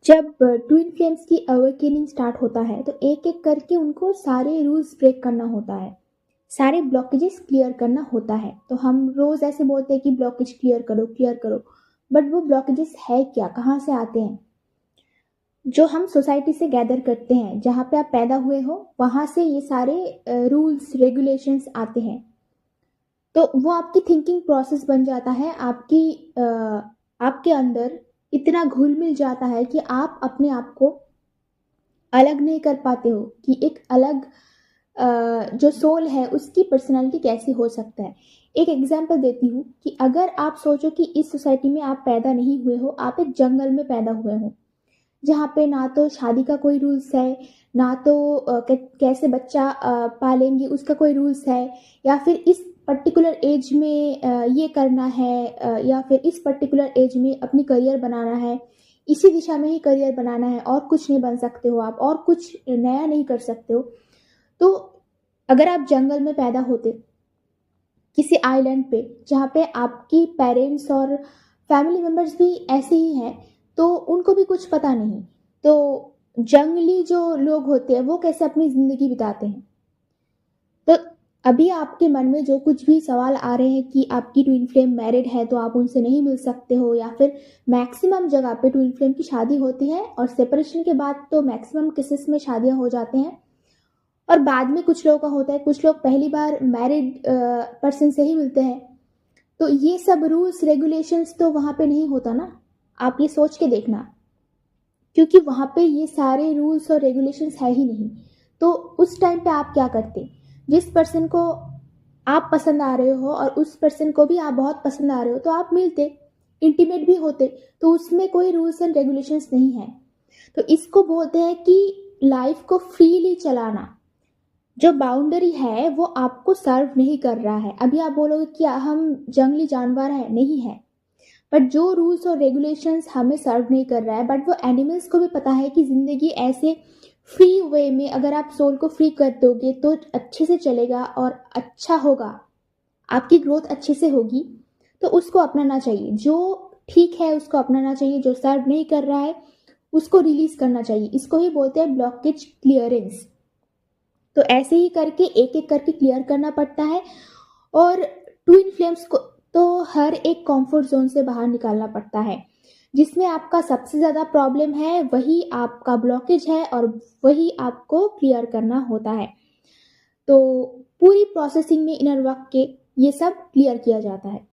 जब twin flames की अवेकेनिंग start होता है तो एक एक करके उनको सारे रूल्स ब्रेक करना होता है, सारे ब्लॉकेजेस क्लियर करना होता है। तो हम रोज ऐसे बोलते हैं कि ब्लॉकेज क्लियर करो, बट वो ब्लॉकेजेस है क्या, कहाँ से आते हैं? जो हम सोसाइटी से गैदर करते हैं, जहाँ पे आप पैदा हुए हो वहाँ से ये सारे रूल्स रेगुलेशंस आते हैं। तो वो आपकी थिंकिंग प्रोसेस बन जाता है, आपके अंदर इतना घुल मिल जाता है कि आप अपने आप को अलग नहीं कर पाते हो कि एक अलग जो सोल है उसकी पर्सनालिटी कैसी हो सकता है। एक एग्जांपल देती हूँ कि अगर आप सोचो कि इस सोसाइटी में आप पैदा नहीं हुए हो, आप एक जंगल में पैदा हुए हो जहाँ पे ना तो शादी का कोई रूल्स है, ना तो कैसे बच्चा पालेंगे उसका कोई रूल्स है, या फिर इस पर्टिकुलर एज में ये करना है, या फिर इस पर्टिकुलर एज में अपनी करियर बनाना है, इसी दिशा में ही करियर बनाना है, और कुछ नहीं बन सकते हो आप, और कुछ नया नहीं कर सकते हो। तो अगर आप जंगल में पैदा होते किसी आइलैंड पे जहाँ पे आपकी पेरेंट्स और फैमिली मेम्बर्स भी ऐसे ही हैं, तो उनको भी कुछ पता नहीं, तो जंगली जो लोग होते हैं वो कैसे अपनी ज़िंदगी बिताते हैं। तो अभी आपके मन में जो कुछ भी सवाल आ रहे हैं कि आपकी ट्विन फ्लेम मैरिड है तो आप उनसे नहीं मिल सकते हो, या फिर मैक्सिमम जगह पे ट्विन फ्लेम की शादी होती है और सेपरेशन के बाद तो मैक्सिमम केसेस में शादियां हो जाते हैं, और बाद में कुछ लोगों का होता है, कुछ लोग पहली बार मैरिड पर्सन से ही मिलते हैं। तो ये सब रूल्स रेगुलेशंस तो वहाँ पे नहीं होता ना, आप ये सोच के देखना, क्योंकि वहाँ पे ये सारे रूल्स और रेगुलेशंस है ही नहीं। तो उस टाइम पे आप क्या करते? जिस पर्सन को आप पसंद आ रहे हो और उस पर्सन को भी आप बहुत पसंद आ रहे हो, तो आप मिलते, इंटीमेट भी होते, तो उसमें कोई रूल्स एंड रेगुलेशंस नहीं है। तो इसको बोलते हैं कि लाइफ को फ्रीली चलाना। जो बाउंड्री है वो आपको सर्व नहीं कर रहा है। अभी आप बोलोगे कि हम जंगली जानवर है, नहीं है, बट जो रूल्स और रेगुलेशंस हमें सर्व नहीं कर रहा है, बट वो एनिमल्स को भी पता है कि जिंदगी ऐसे फ्री वे में अगर आप सोल को फ्री कर दोगे तो अच्छे से चलेगा और अच्छा होगा, आपकी ग्रोथ अच्छे से होगी। तो उसको अपनाना चाहिए, जो ठीक है उसको अपनाना चाहिए, जो सर्व नहीं कर रहा है उसको रिलीज करना चाहिए। इसको ही बोलते हैं ब्लॉकेज क्लियरेंस। तो ऐसे ही करके एक एक करके क्लियर करना पड़ता है। और ट्विन फ्लेम्स को तो हर एक कंफर्ट जोन से बाहर निकालना पड़ता है। जिसमें आपका सबसे ज़्यादा प्रॉब्लम है वही आपका ब्लॉकेज है, और वही आपको क्लियर करना होता है। तो पूरी प्रोसेसिंग में इनर वर्क के ये सब क्लियर किया जाता है।